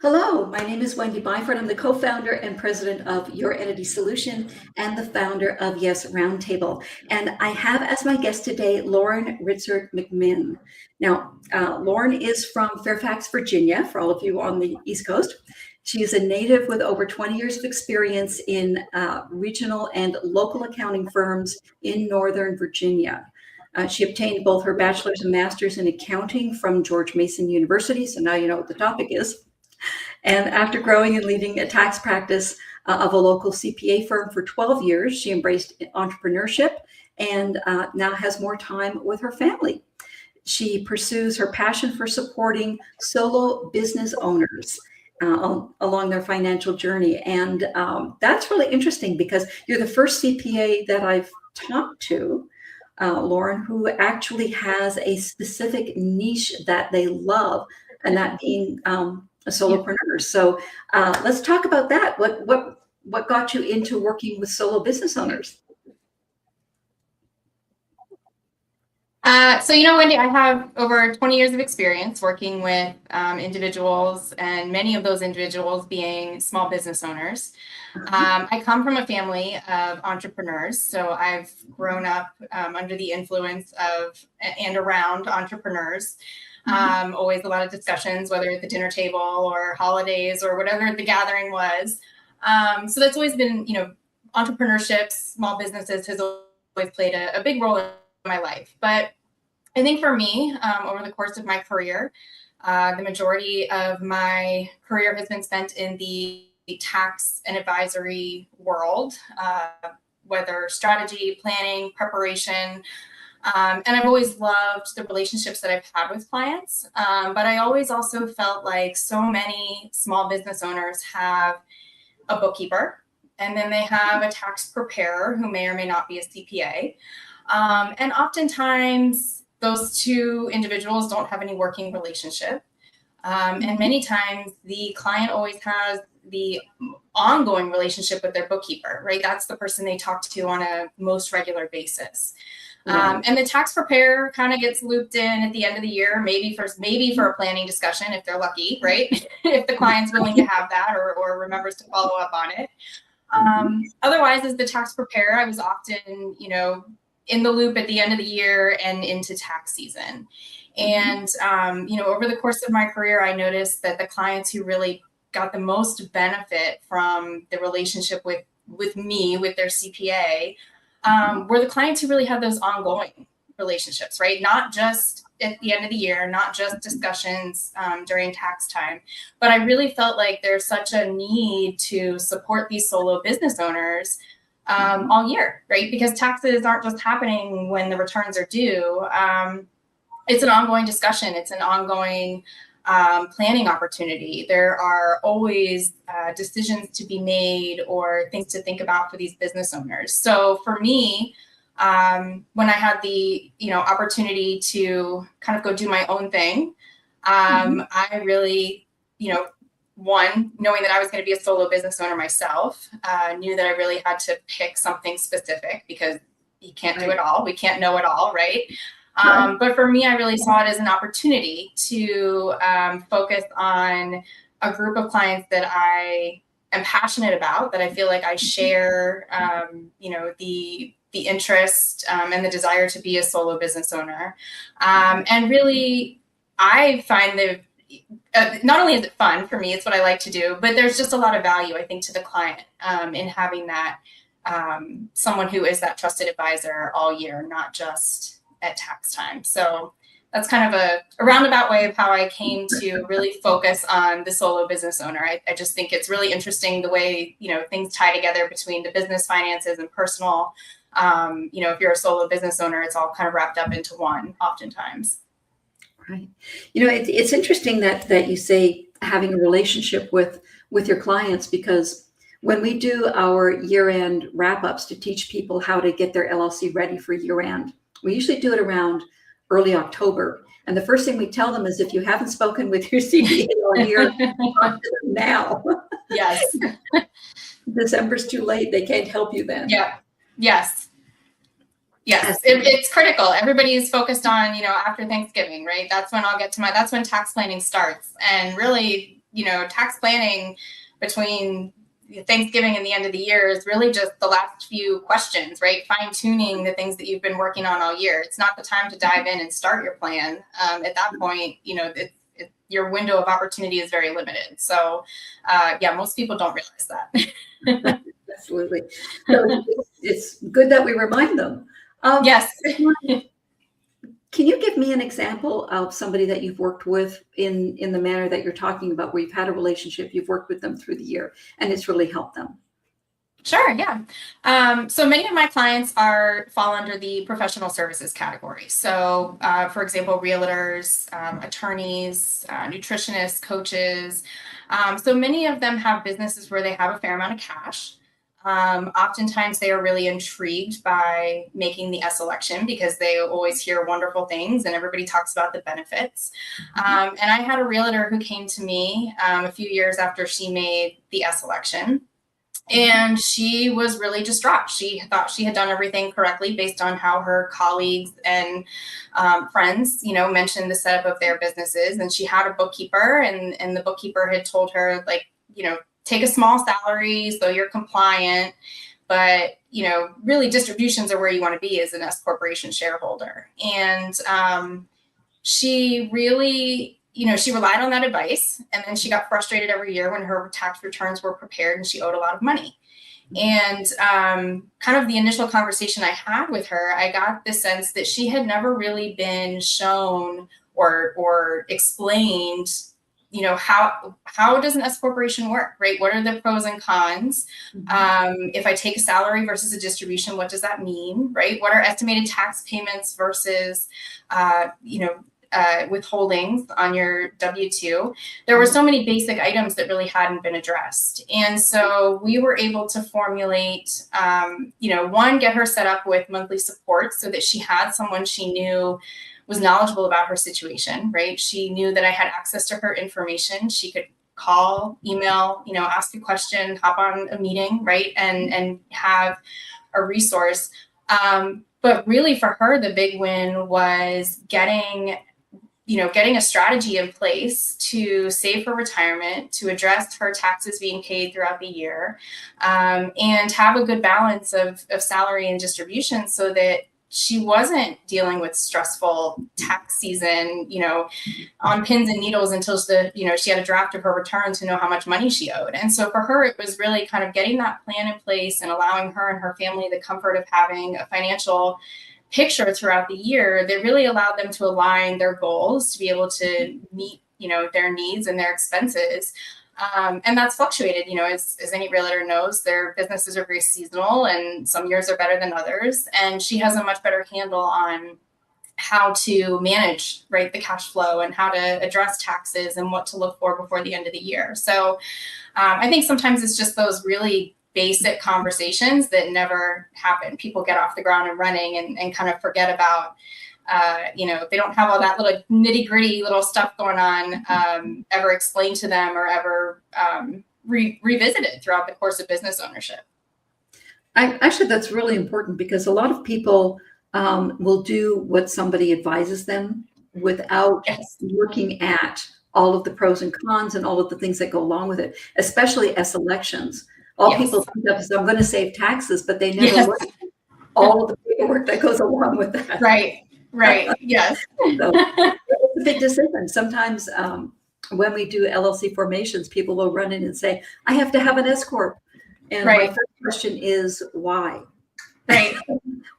Hello, my name is Wendy Byford. I'm the co-founder and president of Your Entity Solution and the founder of Yes Roundtable. And I have as my guest today, Lauren Ritzert McMinn. Now, Lauren is from Fairfax, Virginia, for all of you on the East Coast. She is a native with over 20 years of experience in regional and local accounting firms in Northern Virginia. She obtained both her bachelor's and master's in accounting from George Mason University, so now you know what the topic is. And after growing and leading a tax practice of a local CPA firm for 12 years, she embraced entrepreneurship and now has more time with her family. She pursues her passion for supporting solo business owners along their financial journey. And that's really interesting because you're the first CPA that I've talked to, Lauren, who actually has a specific niche that they love, and that being a solopreneur. So let's talk about that. What got you into working with solo business owners? Wendy, I have over 20 years of experience working with individuals, and many of those individuals being small business owners. I come from a family of entrepreneurs, so I've grown up under the influence of and around entrepreneurs. Always a lot of discussions, whether at the dinner table or holidays or whatever the gathering was. So that's always been, entrepreneurship, small businesses has always played a big role in my life. But I think for me, over the course of my career, the majority of my career has been spent in the tax and advisory world, whether strategy, planning, preparation. And I've always loved the relationships that I've had with clients. But I always also felt like so many small business owners have a bookkeeper, and then they have a tax preparer who may or may not be a CPA. And oftentimes those two individuals don't have any working relationship. And many times the client always has the ongoing relationship with their bookkeeper, right? That's the person they talk to on a most regular basis. And the tax preparer kind of gets looped in at the end of the year, maybe for a planning discussion if they're lucky, right? If the client's willing to have that or remembers to follow up on it. Otherwise, as the tax preparer, I was often, in the loop at the end of the year and into tax season. And, over the course of my career, I noticed that the clients who really got the most benefit from the relationship with me, with their CPA, were the clients who really had those ongoing relationships, right? Not just at the end of the year, not just discussions during tax time, but I really felt like there's such a need to support these solo business owners all year, right? Because taxes aren't just happening when the returns are due. It's an ongoing discussion. It's an ongoing planning opportunity. There are always decisions to be made or things to think about for these business owners. So for me, when I had the opportunity to kind of go do my own thing, I really, one, knowing that I was going to be a solo business owner myself, knew that I really had to pick something specific because you can't do it all. We can't know it all, right? But for me, I really saw it as an opportunity to focus on a group of clients that I am passionate about, that I feel like I share, the interest and the desire to be a solo business owner. And really, I find that not only is it fun for me, it's what I like to do, but there's just a lot of value, I think, to the client in having that someone who is that trusted advisor all year, not just at tax time. So that's kind of a roundabout way of how I came to really focus on the solo business owner. I just think it's really interesting the way, things tie together between the business finances and personal. If you're a solo business owner, it's all kind of wrapped up into one oftentimes. Right. It's interesting that you say having a relationship with your clients, because when we do our year-end wrap-ups to teach people how to get their LLC ready for year-end, we usually do it around early October. And the first thing we tell them is, if you haven't spoken with your CPA all year, talk to them now. Yes. December's too late. They can't help you then. Yeah. Yes. Yes. It's critical. Everybody is focused on, after Thanksgiving, right? That's when that's when tax planning starts. And really, tax planning between Thanksgiving and the end of the year is really just the last few questions, right? Fine tuning the things that you've been working on all year. It's not the time to dive in and start your plan. At that point, your window of opportunity is very limited. So most people don't realize that. Absolutely. So it's good that we remind them. Yes. Can you give me an example of somebody that you've worked with in the manner that you're talking about, where you've had a relationship, you've worked with them through the year, and it's really helped them? Sure, yeah. So many of my clients fall under the professional services category. So, for example, realtors, attorneys, nutritionists, coaches. So many of them have businesses where they have a fair amount of cash. Oftentimes they are really intrigued by making the S election because they always hear wonderful things and everybody talks about the benefits. And I had a realtor who came to me a few years after she made the S election. And she was really distraught. She thought she had done everything correctly based on how her colleagues and friends, mentioned the setup of their businesses. And she had a bookkeeper, and the bookkeeper had told her, take a small salary so you're compliant, but really distributions are where you want to be as an S corporation shareholder. And she really, she relied on that advice, and then she got frustrated every year when her tax returns were prepared and she owed a lot of money. And kind of the initial conversation I had with her, I got the sense that she had never really been shown or explained how does an S corporation work, right? What are the pros and cons? If I take a salary versus a distribution, what does that mean, right? What are estimated tax payments versus, withholdings on your W-2? There were so many basic items that really hadn't been addressed. And so we were able to formulate, one, get her set up with monthly support so that she had someone she knew was knowledgeable about her situation, right? She knew that I had access to her information. She could call, email, ask a question, hop on a meeting, right? And have a resource. But really for her, the big win was getting a strategy in place to save for retirement, to address her taxes being paid throughout the year, and have a good balance of salary and distribution so that she wasn't dealing with stressful tax season, on pins and needles until she had a draft of her return to know how much money she owed. And so for her, it was really kind of getting that plan in place and allowing her and her family the comfort of having a financial picture throughout the year that really allowed them to align their goals to be able to meet, their needs and their expenses. And that's fluctuated, as any realtor knows, their businesses are very seasonal and some years are better than others. And she has a much better handle on how to manage, right, the cash flow and how to address taxes and what to look for before the end of the year. So I think sometimes it's just those really basic conversations that never happen. People get off the ground and running and kind of forget about, they don't have all that little nitty gritty little stuff going on ever explained to them or ever revisited throughout the course of business ownership. Actually, that's really important because a lot of people will do what somebody advises them without looking at all of the pros and cons and all of the things that go along with it, especially as elections. All people think of is, I'm going to save taxes, but they never look at all of the paperwork that goes along with that. Right. Yes. So it's a big decision. Sometimes when we do LLC formations, people will run in and say, I have to have an S corp. And my first question is, why? Right.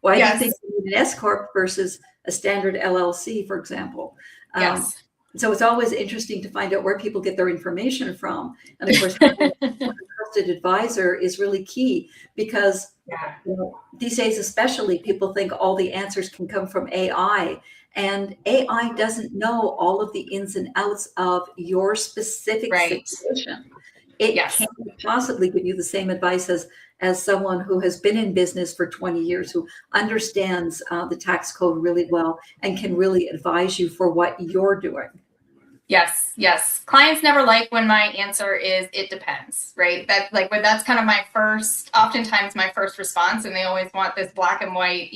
Why do you think you need an S corp versus a standard LLC, for example? So it's always interesting to find out where people get their information from. And of course, having a trusted advisor is really key because these days, especially, people think all the answers can come from AI. And AI doesn't know all of the ins and outs of your specific situation. It can't possibly give you the same advice as someone who has been in business for 20 years, who understands the tax code really well and can really advise you for what you're doing. Yes, yes. Clients never like when my answer is it depends, right? That's kind of oftentimes my first response, and they always want this black and white,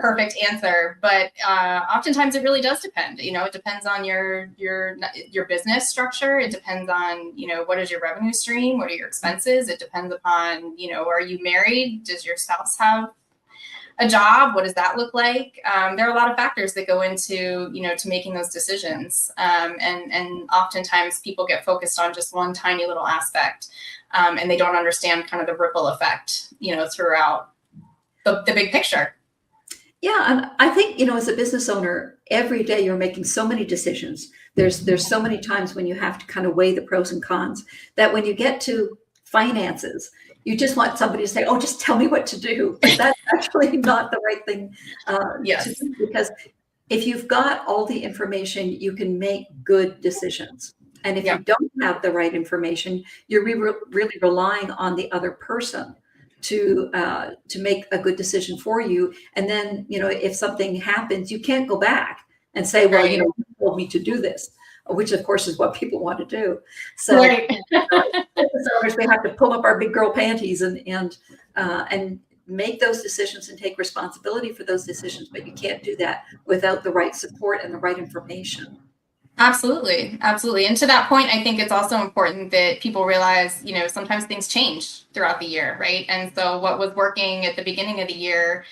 perfect answer. But oftentimes it really does depend. It depends on your business structure. It depends on what is your revenue stream, what are your expenses. It depends upon are you married? Does your spouse have a job? What does that look like? There are a lot of factors that go into, to making those decisions. And oftentimes people get focused on just one tiny little aspect, and they don't understand kind of the ripple effect, throughout the big picture. Yeah, and I think, as a business owner, every day you're making so many decisions. There's so many times when you have to kind of weigh the pros and cons, that when you get to finances, you just want somebody to say, "Oh, just tell me what to do." But that's actually not the right thing Yes. to do, because if you've got all the information, you can make good decisions. And if Yeah. you don't have the right information, you're really relying on the other person to make a good decision for you. And then, if something happens, you can't go back and say, "Well, Right. you told me to do this," which of course is what people want to do. So Right. business owners, we have to pull up our big girl panties and make those decisions and take responsibility for those decisions. But you can't do that without the right support and the right information. Absolutely. Absolutely. And to that point, I think it's also important that people realize, sometimes things change throughout the year, right? And so what was working at the beginning of the year,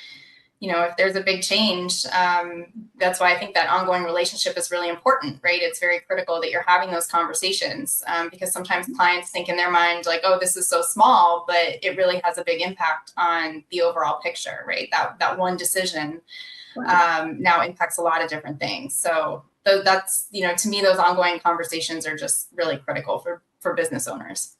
if there's a big change, that's why I think that ongoing relationship is really important, right? It's very critical that you're having those conversations, because sometimes clients think in their mind like, "Oh, this is so small," but it really has a big impact on the overall picture, right? That one decision now impacts a lot of different things. So that's, to me, those ongoing conversations are just really critical for business owners.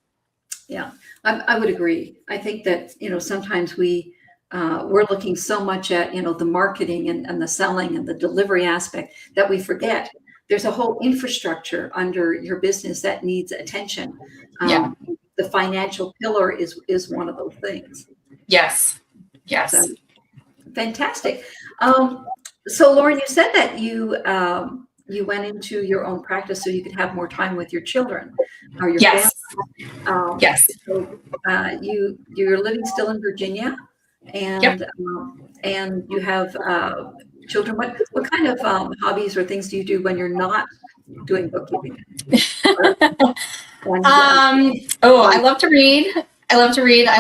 Yeah, I would agree. I think that, sometimes we're looking so much at, the marketing and the selling and the delivery aspect, that we forget there's a whole infrastructure under your business that needs attention. Yeah. The financial pillar is one of those things. Yes. Yes. So, fantastic. So Lauren, you said that you went into your own practice so you could have more time with your children or your Yes. family. Yes. So you're living still in Virginia, and Yep. And you have children. What kind of hobbies or things do you do when you're not doing bookkeeping? I love to read. I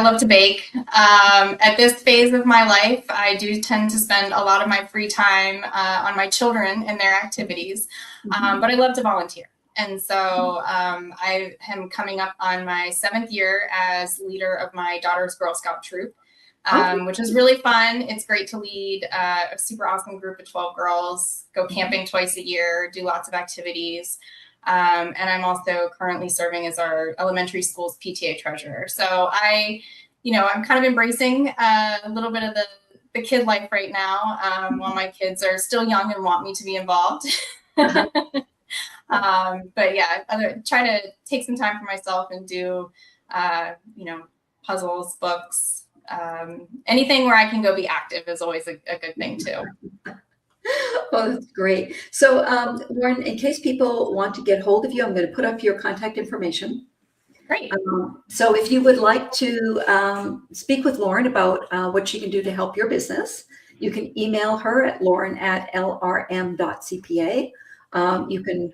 love to bake. At this phase of my life, I do tend to spend a lot of my free time on my children and their activities, but I love to volunteer. And so I am coming up on my 7th year as leader of my daughter's Girl Scout troop, which is really fun. It's great to lead a super awesome group of 12 girls, go camping twice a year, do lots of activities. And I'm also currently serving as our elementary school's PTA treasurer. So I'm kind of embracing a little bit of the kid life right now, while my kids are still young and want me to be involved. But yeah, try to take some time for myself and do, puzzles, books, anything where I can go be active is always a good thing too. Well, that's great. So, Lauren, in case people want to get hold of you, I'm going to put up your contact information. Great. So if you would like to speak with Lauren about what she can do to help your business, you can email her at lauren@lrm.cpa. You can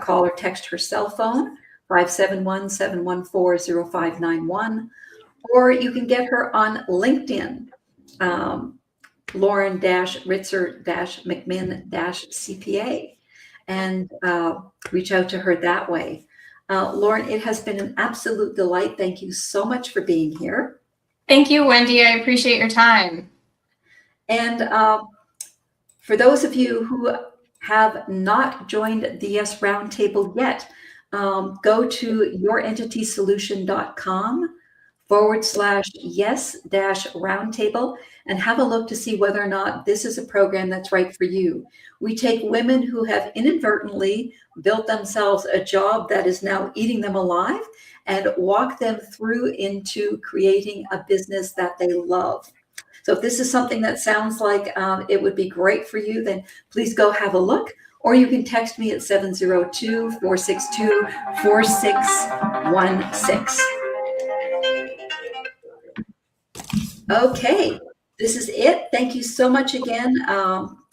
call or text her cell phone, 571-714-0591, or you can get her on LinkedIn. Lauren-Ritzert-McMinn-CPA, and reach out to her that way. Lauren, it has been an absolute delight. Thank you so much for being here. Thank you, Wendy. I appreciate your time. And for those of you who have not joined the Yes Roundtable yet, go to yourentitysolution.com/yes-roundtable and have a look to see whether or not this is a program that's right for you. We take women who have inadvertently built themselves a job that is now eating them alive and walk them through into creating a business that they love. So if this is something that sounds like it would be great for you, then please go have a look. or you can text me at 702-462-4616. Okay, this is it. Thank you so much again,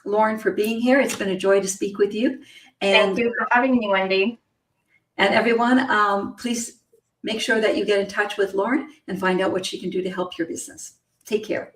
Lauren, for being here. It's been a joy to speak with you. And Thank you for having me, Wendy. And everyone, please make sure that you get in touch with Lauren and find out what she can do to help your business. Take care.